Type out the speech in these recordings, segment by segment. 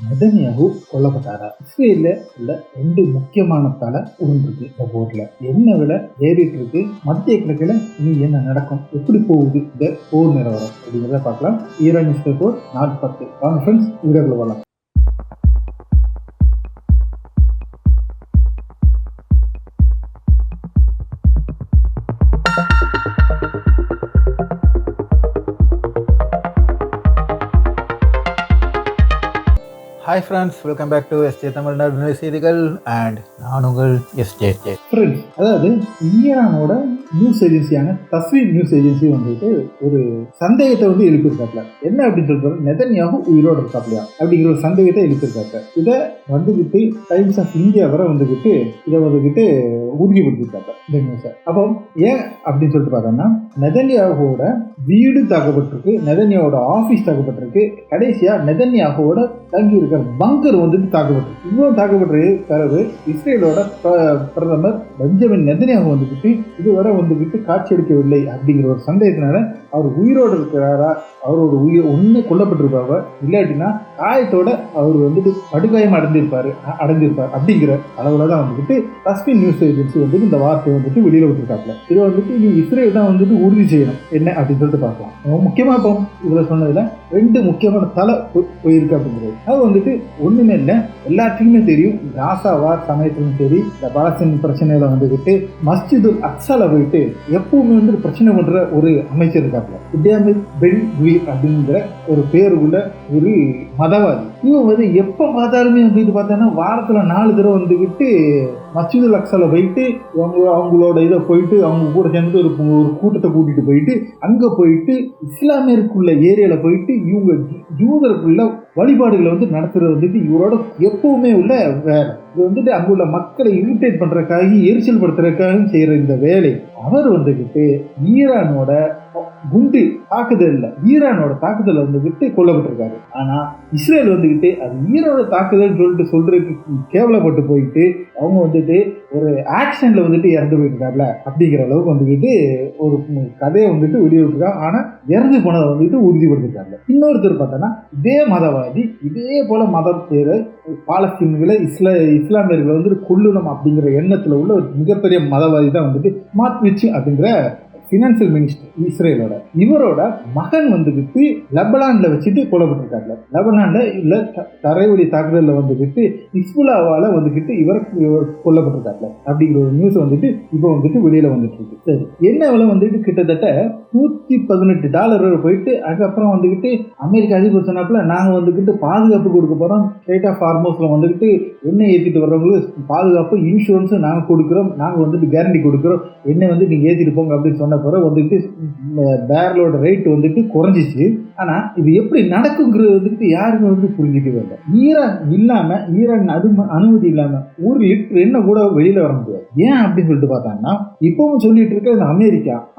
Netanyahu கொல்லப்பட்டாரா? இஸ்ரேல்ல உள்ள 2 முக்கியமான தலை உருண்டிருக்கு இந்த போர்ல. என்ன விலை ஏறிட்டு இருக்கு? மத்திய கிழக்குல இனி என்ன நடக்கும்? எப்படி போகுது இந்த போர் நிலவரம் அப்படிங்கிறத பார்க்கலாம். ஈரான் இஸ்ரேல் போர் நாள் 10. வாங்க ஃப்ரெண்ட்ஸ், வீடியோக்குள்ள வரலாம். Hi friends, welcome back to SJ Tamil நடுநிலை செய்திகள் அண்ட் நான் உங்கள் எஸ்ஜே. ஃப்ரெண்ட்ஸ், அதாவது ஈரானோட நியூஸ் ஏஜென்சியான தஸ்வீர் நியூஸ் ஏஜென்சி வந்துட்டு ஒரு சந்தேகத்தை வந்து எழுப்பியிருக்காப்ல. என்ன அப்படின்னு சொல்றது, நெதன்யாகு உயிரோடு இருக்காப்லையா அப்படிங்கிற ஒரு சந்தேகத்தை எழுப்பியிருக்காங்க. இதை வந்துகிட்டு டைம்ஸ் ஆஃப் இந்தியா வரை வந்துகிட்டு இதை வந்துகிட்டு உறுதிப்படுத்திருக்காங்க இந்த நியூஸை. அப்போ ஏன் அப்படின்னு சொல்லிட்டு பார்த்தோம்னா, நெதன்யாகுவோட வீடு தாக்கப்பட்டிருக்கு, நெதன்யாவோட ஆஃபீஸ் தாக்கப்பட்டிருக்கு, கடைசியா நெதன்யாகுவோட தங்கி இருக்கிற பங்கர் வந்துட்டு தாக்கப்பட்டிருக்கு. இவ்வளவு தாக்கப்பட்ட பிறகு இஸ்ரேலோட பிரதமர் பெஞ்சமின் நெதன்யாகு வந்துகிட்டு இதுவரை வந்துகிட்டு காட்சியளிக்கவில்லை அப்படிங்கிற ஒரு சந்தேகத்தினால அவர் உயிரோடு இருக்கிறாரா, அவரோட உயிர் ஒன்று கொல்லப்பட்டிருப்பாங்க, இல்லாட்டினா காயத்தோட அவர் வந்துட்டு படுகாயம் அடைஞ்சிருப்பார் அப்படிங்கிற அளவுல தான் வந்துட்டு தஸ்வீர் நியூஸ் ஏஜென்சி வந்துட்டு இந்த வார்த்தையை வந்துட்டு வெளியில விட்டுருக்காங்க. இதை வந்துட்டு நீ இஸ்ரேல் தான் வந்துட்டு உறுதி செய்யணும் என்ன அப்படின்னு சொல்லிட்டு பார்க்கலாம். முக்கியமா இப்போ இதுல சொன்னதுல 2 முக்கியமான தலை போயிருக்கு அப்படிங்கிறது. அது வந்துட்டு ஒண்ணுமே இல்லை, எல்லாத்துக்குமே தெரியும். காசா வார் சமயத்திலும் சரி, இந்த பாலஸ்தீன் பிரச்சனையில வந்துகிட்டு மஸ்ஜிதுல் அக்ஸால போயிட்டு எப்பவுமே வந்து பிரச்சனை பண்ற ஒரு அமைச்சர் இருக்காப்ல, இப்ராஹிம் பென் குவீர் அப்படிங்கிற ஒரு பேர் உள்ள ஒரு மதவாதி. இவன் வந்து எப்ப பார்த்தாலுமே வந்துட்டு பார்த்தோன்னா வாரத்துல 4 தடவை வந்துகிட்டு மஸ்ஜிதுல் அக்ஸால போயிட்டு அவங்களோட இதை போயிட்டு அவங்க கூட சேர்ந்து ஒரு கூட்டத்தை கூட்டிட்டு போயிட்டு அங்க போயிட்டு இஸ்லாமியருக்குள்ள ஏரியால போயிட்டு இவங்க யூதருக்குள்ள வழிபாடுகளை வந்து நடத்துறது வந்துட்டு இவரோட எப்பவுமே உள்ள வேலை. இது வந்துட்டு அங்குள்ள மக்களை இரிட்டேட் பண்றதுக்காக, எரிச்சல் படுத்துறதுக்காக செய்யற இந்த வேலை. அவர் வந்துகிட்டு ஈரானோட குண்டு தாக்குதல் ஈரானோட தாக்குதல் வந்துகிட்டு கொல்லப்பட்டிருக்காரு. ஆனா இஸ்ரேல் வந்துகிட்டு அது ஈரானோட தாக்குதல் சொல்றதுக்கு கேவலப்பட்டு போயிட்டு அவங்க வந்துட்டு ஒரு ஆக்ஷன்ல வந்துட்டு இறந்து போயிருக்காருல அப்படிங்கிற அளவுக்கு வந்துகிட்டு ஒரு கதையை வந்துட்டு வெளியே விட்டுருக்காங்க. ஆனா இறந்து போனதை வந்துட்டு உறுதிப்படுத்திருக்காங்க. இன்னொருத்தர் பார்த்தோன்னா இதே மதவாதி, இதே போல மதம் செய்கிற பாலஸ்தீன்களை இஸ்லாமியர்களை வந்துட்டு கொல்லணும் அப்படிங்கிற எண்ணத்துல உள்ள ஒரு மிகப்பெரிய மதவாதி தான் வந்துட்டு மாத்விச் அப்படிங்கிற ஃபினான்சியல் மினிஸ்டர் இஸ்ரேலோட. இவரோட மகன் வந்துகிட்டு லெபனான்ல வச்சுட்டு கொல்லப்பட்டிருக்காங்க. லெபனான்ல இல்ல தரைவழி தாக்குதல்ல வந்துகிட்டு ஹிஸ்புல்லாவால வந்துகிட்டு இவர் கொல்லப்பட்டிருக்காங்க அப்படிங்கிற ஒரு நியூஸ் வந்துட்டு இப்போ வந்துட்டு வெளியில வந்துட்டு இருக்கு. சரி, என்ன விலை வந்துட்டு கிட்டத்தட்ட $118 போயிட்டு அதுக்கப்புறம் வந்துகிட்டு அமெரிக்க அதிபர் சொன்னாப்புல நாங்க வந்துகிட்டு பாதுகாப்பு கொடுக்க போறோம், ஸ்டேட் ஆஃப் ஹார்மோஸ்ல வந்துகிட்டு எண்ணெய் ஏற்றிட்டு வர்றவங்களுக்கு பாதுகாப்பு இன்சூரன்ஸ் நாங்க கொடுக்குறோம், நாங்க வந்துட்டு கேரண்டி கொடுக்குறோம், எண்ணெய் வந்து நீங்க ஏற்றிட்டு போங்க அப்படின்னு சொன்ன பிறகு வந்துட்டு பேரலோட ரேட் வந்துட்டு குறைஞ்சிச்சு. ஆனா இது எப்படி நடக்குங்கிறது வந்துட்டு யாருமே வந்து புரிஞ்சுக்கவே இல்லை. ஈரான் அனுமதி இல்லாம 1 லிட்டர் எண்ணெய் கூட வெளியில வர முடியாது. ஏன் அப்படின்னு சொல்லிட்டு பார்த்தாங்கன்னா, இப்பவும் சொல்லிட்டு இருக்க இந்த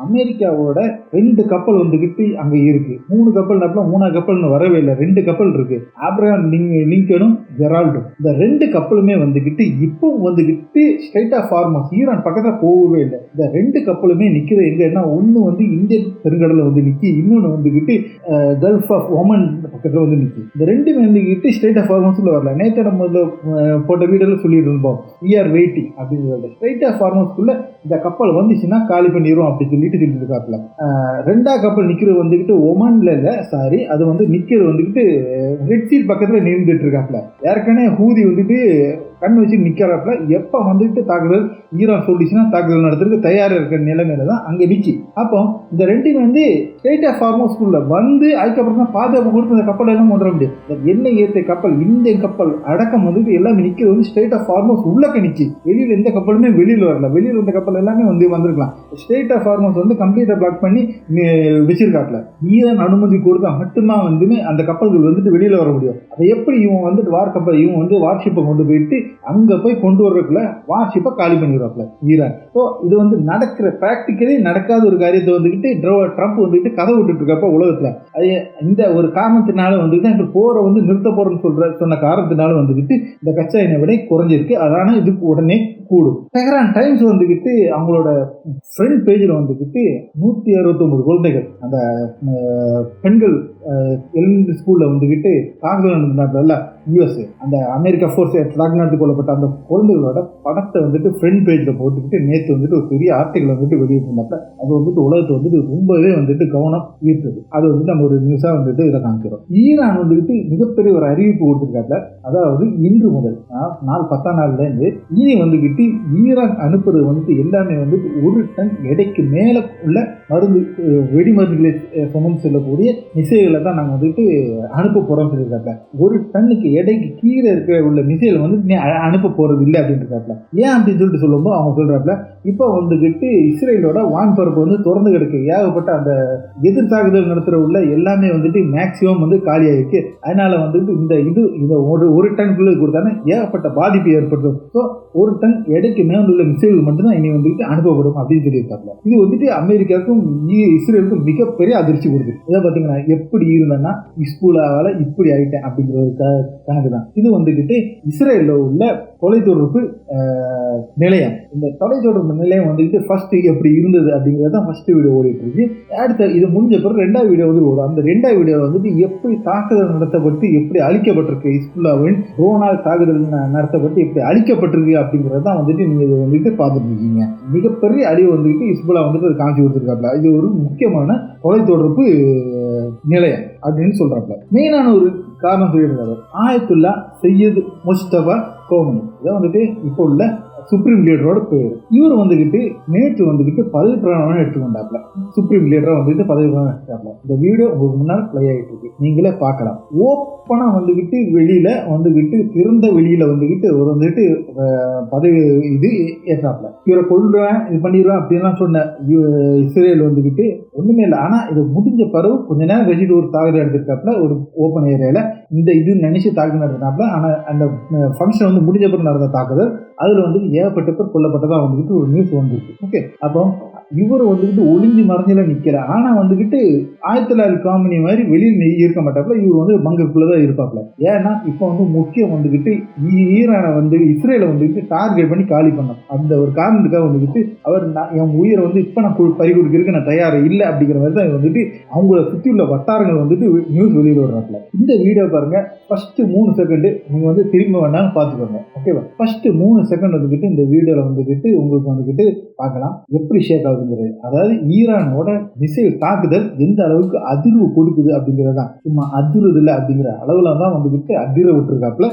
அமெரிக்காவோட 2 கப்பல் வந்துகிட்டு அங்க இருக்கு. 3 கப்பல் 3 கப்பல்னு வரவே இல்லை, 2 கப்பல் இருக்கு. ஆப்ரஹாம் லிங்கனும் ஜெரால்டும், இந்த 2 கப்பலுமே வந்துகிட்டு இப்பவும் வந்துகிட்டு ஸ்ட்ரைட் ஆஃப் ஹார்மஸ் ஈரான் பக்கத்துல போகவே இல்லை. இந்த 2 கப்பலுமே நிக்கிற எங்கன்னா ஒண்ணு வந்து இந்தியன் பெருங்கடல வந்து நிக்கி, இன்னொன்னு வந்துகிட்டு கல்ஃப் ஆஃப் ஒமன் பக்கத்துல வந்து நிக்கி. இந்த 2மே வந்துகிட்டு ஸ்ட்ரைட் ஆஃப் ஹார்மஸ்ல வரல. நேற்று நம்ம போட்ட வீடியோல சொல்லிட்டு இருந்தோம், we are waiting அப்படிங்கிறது. ஸ்ட்ரைட் ஆஃப் ஹார்மஸ்க்குள்ள இந்த கப்பல் வந்துச்சுன்னா காலி பண்ணிடும் அப்படி சொல்லிட்டு இருக்காப்புல. 2ஆவது கப்பல் நிக்கிறது வந்துகிட்டு ஒமன்ல இல்ல, சாரி, அது வந்து நிக்கிறது வந்துகிட்டு ரெட் சீ பக்கத்துல நின்றுட்டு இருக்காப்புல. ஏற்கனவே ஹூதி வந்துட்டு கண் வச்சு நிக்கிறாப்புல. எப்ப வந்துட்டு தாக்குதல் ஈரான் சொல்லிச்சுன்னா தாக்குதல் நடத்துறதுக்கு தயாரா இருக்கிற நிலைமையில தான் அங்க நிக்கி. அப்போ இந்த 2மே வந்து ஸ்ட்ரைட் ஆஃப் ஹார்மஸ்க்குள்ள வந்து அதுக்கப்புறம் தான் பாதுகாப்பு கொடுத்து இந்த கப்பல் எல்லாம் கொண்டு வர முடியும். எண்ணெய் ஏற்ற கப்பல், இந்திய கப்பல் அடக்கம் வந்துட்டு எல்லாமே நிக்கிறது வந்து ஸ்ட்ரைட் ஆஃப் ஹார்மஸ் உள்ளக்க நிக்கி. வெளியில எந்த கப்பலுமே வெளியில வரல. வெளியில இருந்த கப்பல் எல்லாமே வந்து வந்திருக்கலாம். ஸ்ட்ரைட் ஆஃப் ஹார்மஸ் வந்து கம்ப்ளீட்டா பிளாக் பண்ணி வச்சிருக்காப்ல. ஈரான் அனுமதி கொடுத்தா மட்டும்தான் வந்து அந்த கப்பல்கள் வந்துட்டு வெளியில வர முடியும். அதை எப்படி இவன் வந்துட்டு வார் கப்பல் இவன் வந்து வார்ஷிப்பை கொண்டு போயிட்டு அங்க போய் கொண்டு வர்றதுக்குள்ள வார்ஷிப்பை காலி பண்ணிடுவாப்ல ஈரான். ஸோ இது வந்து நடக்கிற பிராக்டிக்கலி நடக்காத ஒரு காரியத்தை வந்துகிட்டு ட்ரம்ப் வந்துட்டு கதை விட்டுட்டு இருக்கப்ப உலகத்துல அது இந்த ஒரு காரணத்தினால வந்துட்டு இப்ப போரை வந்து நிறுத்த போறோம்னு சொன்ன காரணத்தினால வந்துகிட்டு இந்த கச்சா எண்ணெய் விலை குறைஞ்சிருக்கு. அதனால இதுக்கு உடனே கூடும். டெஹ்ரான் டைம்ஸ் வந்துகிட்டு அவங்களோட ஃப்ரண்ட் பேஜில் வந்துகிட்டு 169 குழந்தைகள் அந்த பெண்கள் எலிமெண்டரி ஸ்கூல்ல வந்துகிட்டு தாக்குதல் நடந்தாங்கல்ல, யூஎஸ்ஏ அந்த அமெரிக்கா ஃபோர்ஸ் தாக்குநாட்டு கொல்லப்பட்ட அந்த குழந்தைகளோட படத்தை வந்துட்டு ஃப்ரண்ட் பேஜில் போட்டுக்கிட்டு நேற்று வந்துட்டு ஒரு பெரிய ஆர்டிகல் வந்துட்டு வெளியிட்டிருந்தப்ப அது வந்துட்டு உலகத்தை வந்துட்டு ரொம்பவே வந்துட்டு கவனம் ஈர்த்தது. அது வந்துட்டு நம்ம ஒரு நியூஸாக வந்துட்டு இதை காமிக்கிறோம். ஈரான் வந்துட்டு மிகப்பெரிய ஒரு அறிவிப்பு கொடுத்துருக்காங்க. அதாவது இன்று முதல் 10ஆம் நாள்லேருந்து இனி வந்துக்கிட்டு ஈரான் அனுப்புறது வந்துட்டு எல்லாமே வந்துட்டு 1 டன் எடைக்கு மேலே உள்ள வெடிமருந்துகளை சுமந்து செல்லக்கூடிய மிசைல்களை தான் நாங்கள் வந்துட்டு அனுப்ப போகிறோம் சொல்லியிருக்காங்க. 1 டன்னுக்கு எடைக்கு கீழே இருக்க உள்ள மிசைலை வந்துட்டு அனுப்ப போகிறது இல்லை அப்படின்னு இருக்காப்ல. ஏன் அப்படின்னு சொல்லிட்டு சொல்லும்போது அவங்க சொல்கிறாப்ல, இப்போ வந்துக்கிட்டு இஸ்ரேலோட வான்பரப்பு வந்து திறந்து கிடக்கு. ஏகப்பட்ட அந்த எதிர் தாக்குதல் நடத்துகிற உள்ள எல்லாமே வந்துட்டு மேக்சிமம் வந்து காலியாயிருக்கு. அதனால வந்துட்டு இந்த 1 டன்குள்ளே கொடுத்தானே ஏகப்பட்ட பாதிப்பு ஏற்படுத்தும். ஸோ 1 டன் எடைக்கு மேலுள்ள மிசைல்கள் மட்டும்தான் இனி வந்துட்டு அனுப்பப்படும் அப்படின்னு சொல்லியிருக்காங்க. இது வந்துட்டு அமெரிக்காவுக்கும் இஸ்ரேலுக்கும் மிகப்பெரிய அதிர்ச்சி கொடுக்குது. இதை பார்த்தீங்கன்னா எப்படி இருந்தேன்னா ஹிஸ்புல்லாவால் இப்படி ஆயிட்டேன் அப்படிங்கிற ஒரு கணக்கு தான். இது வந்துக்கிட்டு இஸ்ரேலில் உள்ள தொலைத்தொடர்பு நிலையம். இந்த தொலைத்தொடர்பு நிலையம் வந்துட்டு ஃபர்ஸ்ட் எப்படி இருந்தது அப்படிங்கிறது தான் ஃபர்ஸ்ட் வீடியோ ஓடிட்டு இருக்கு. அடுத்த இது முடிஞ்ச பிறகு 2வது வீடியோ வந்து ஓடும். அந்த 2வது வீடியோவில் வந்துட்டு எப்படி தாக்குதல் நடத்தப்பட்டு எப்படி அழிக்கப்பட்டிருக்கு, ஹிஸ்புல்லாவின் ட்ரோனால் தாக்குதல் நடத்தப்பட்டு எப்படி அழிக்கப்பட்டிருக்கு அப்படிங்கிறது தான் வந்துட்டு நீங்க இதை வந்துட்டு பார்த்துட்டு இருக்கீங்க. மிகப்பெரிய அழிவு வந்துட்டு ஹிஸ்புல்லா வந்துட்டு காமிச்சு கொடுத்துருக்காப்ல. இது ஒரு முக்கியமான தொலைத்தொடர்பு நிலையம் அப்படின்னு சொல்றாப்ல. மெயினான ஒரு காரணம் சொல்லியிருக்காரு ஆயத்துல்லா சையது முஸ்தபா கோமனி. இதை வந்துட்டு இப்போ உள்ள சுப்ரீம் லீடரோட பேர். இவர் வந்துக்கிட்டு நேற்று வந்துக்கிட்டு பதவி பிரமாணம் எடுத்துக்கொண்டாப்ல. சுப்ரீம் லீடரா வந்துட்டு பதவி பிரமாணம் எடுத்துக்காப்ல. இந்த வீடியோ உங்களுக்கு முன்னால் பிளே ஆகிட்டு இருக்கு, நீங்களே பார்க்கலாம். ஓப்பனா வந்துக்கிட்டு வெளியில வந்துக்கிட்டு திறந்த வெளியில வந்துக்கிட்டு ஒரு வந்துட்டு பதவி இது ஏற்றாப்ல. இவரை கொள்றேன் இது பண்ணிடுவேன் அப்படின்லாம் சொன்ன இஸ்ரேல் வந்துக்கிட்டு ஒண்ணுமே இல்லை. ஆனா இது முடிஞ்ச பிறகு கொஞ்ச நேரம் கழிச்சுட்டு ஒரு தாக்குதல் எடுத்திருக்காப்ல. ஒரு ஓப்பன் ஏரியால இது நினைச்சு தாக்குதல் நடத்தினாப்ல. ஆனா அந்த ஃபங்க்ஷன் வந்து முடிஞ்ச பிறகு நடந்த தாக்குதல் அதுல வந்து ஏகப்பட்ட பேர் கொல்லப்பட்டதா வந்துட்டு ஒரு நியூஸ் வந்துருக்கு. ஓகே, அப்போ இவர் வந்துக்கிட்டு ஒளிஞ்சு மறைஞ்சல நிற்கிற. ஆனால் வந்துக்கிட்டு 1900 காமினி மாதிரி வெளியில் இருக்க மாட்டாப்புல. இவர் வந்து பங்குக்குள்ளே தான் இருப்பாப்புல. ஏன்னா இப்போ வந்து முக்கியம் வந்துக்கிட்டு ஈரானை வந்து இஸ்ரேலை வந்துக்கிட்டு டார்கெட் பண்ணி காலி பண்ணோம். அந்த ஒரு காரணத்துக்காக வந்துக்கிட்டு அவர் என் உயிரை வந்து இப்போ நான் பறி கொடுக்கறதுக்கு நான் தயாராக இல்லை அப்படிங்கிற மாதிரி தான் வந்துட்டு அவங்கள சுற்றி உள்ள வட்டாரங்கள் வந்துட்டு நியூஸ் வெளியில் விடுறாப்புல. இந்த வீடியோ பாருங்க, ஃபர்ஸ்ட் 3 செகண்டு நீங்கள் வந்து திரும்ப வேணாலும் பார்த்துக்கோங்க. ஓகேவா? ஃபர்ஸ்ட் 3 செகண்ட் வந்துக்கிட்டு இந்த வீடியோவில் வந்துக்கிட்டு உங்களுக்கு வந்துக்கிட்டு பார்க்கலாம் எப்படி ஷேக் ஆகுது. அதாவது ஈரானோட மிசைல் தாக்குதல் எந்த அளவுக்கு அதிர்வு கொடுக்குது அப்படிங்கிறது தான். சும்மா அதிர்வு இல்லை அப்படிங்கிற அளவுல தான் வந்துக்கிட்டு அதிர விட்டுருக்காப்புல.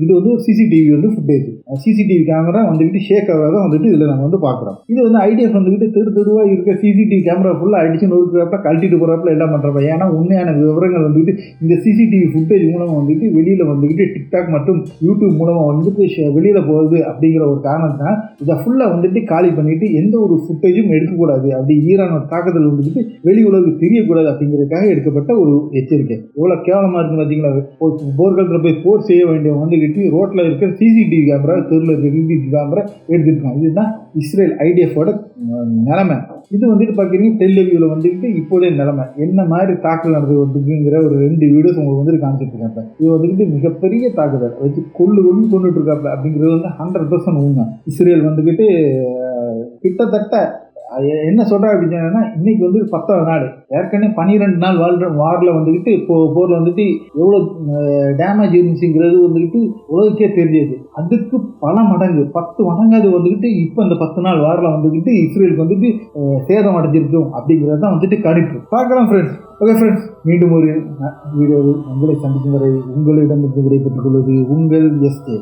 இது வந்து ஒரு சிசிடிவி வந்து ஃபுட்டேஜ். சிசிடிவி கேமரா வந்துக்கிட்டு ஷேக் ஆகாத வந்துட்டு இதில் நம்ம வந்து பார்க்குறோம். இது வந்து ஐடிஎஃப் வந்துக்கிட்டு தெருவாக இருக்க சிசிடிவி கேமரா ஃபுல்லாக அடிச்சு நொறுக்கிறப்ப கழட்டிட்டு போகிறப்பல எல்லாம் பண்ணுறப்ப. ஏன்னா உண்மையான விவரங்கள் வந்துட்டு இந்த சிசிடிவி ஃபுட்டேஜ் மூலமாக வந்துட்டு வெளியில் வந்துக்கிட்டு டிக்டாக் மற்றும் யூடியூப் மூலமாக வந்துட்டு வெளியில் போகுது அப்படிங்கிற ஒரு காரணத்தான் இதை ஃபுல்லாக வந்துட்டு காலி பண்ணிட்டு எந்த ஒரு ஃபுட்டேஜும் எடுக்கக்கூடாது. அப்படி ஈரானோட தாக்குதல் வந்துட்டு வெளி உலகுக்கு தெரியக்கூடாது அப்படிங்கிறதுக்காக எடுக்கப்பட்ட ஒரு எச்சரிக்கை. எவ்வளோ கேவலமாக இருக்குன்னு பார்த்தீங்களா? போர்க்களத்தில் போய் போர் செய்ய வேண்டிய வந்துக்கிட்டு ரோட்டில் இருக்கிற சிசிடிவி கேமரா, தெருவில் இருக்கிற சிசிடிவி கேமரா எடுத்துருக்காங்க. இதுதான் இஸ்ரேல் ஐடிஎஃபோட நிலைமை. இது வந்துட்டு பார்க்குறீங்க டெல்லிவியூவில் வந்துக்கிட்டு இப்போதே நிலைமை என்ன மாதிரி தாக்குதல் நடந்து வந்துருக்குங்கிற ஒரு 2 வீடியோஸ் உங்களுக்கு வந்துட்டு காமிச்சிட்டு இருக்காங்க. இது வந்துக்கிட்டு மிகப்பெரிய தாக்குதல் வச்சு கொண்டுட்டு இருக்காங்க அப்படிங்கிறது வந்து 100% உண்மை. இஸ்ரேல் வந்துக்கிட்டு கிட்டத்தட்ட என்ன சொல்கிறேன் அப்படின்னா இன்னைக்கு வந்து 10ஆவது நாள். ஏற்கனவே 12 நாள் வாரில் வந்துக்கிட்டு இப்போ போரில் வந்துட்டு எவ்வளோ டேமேஜ் இருந்துச்சுங்கிறது வந்துக்கிட்டு உலகக்கே தெரிஞ்சது. அதுக்கு பல மடங்கு 10 மடங்கு அது வந்துக்கிட்டு இப்போ இந்த 10 நாள் வாரில் வந்துக்கிட்டு இஸ்ரேலுக்கு வந்துட்டு சேதம் அடைஞ்சிருக்கும் அப்படிங்கிறது தான் வந்துட்டு கணிப்பு. பார்க்கலாம் ஃப்ரெண்ட்ஸ். ஓகே ஃப்ரெண்ட்ஸ், மீண்டும் ஒரு வீடியோவில் உங்களை சந்திக்கும் வரை உங்களிடம் விடைபெற்றுக் கொள்வது உங்கள் எஸ்கே.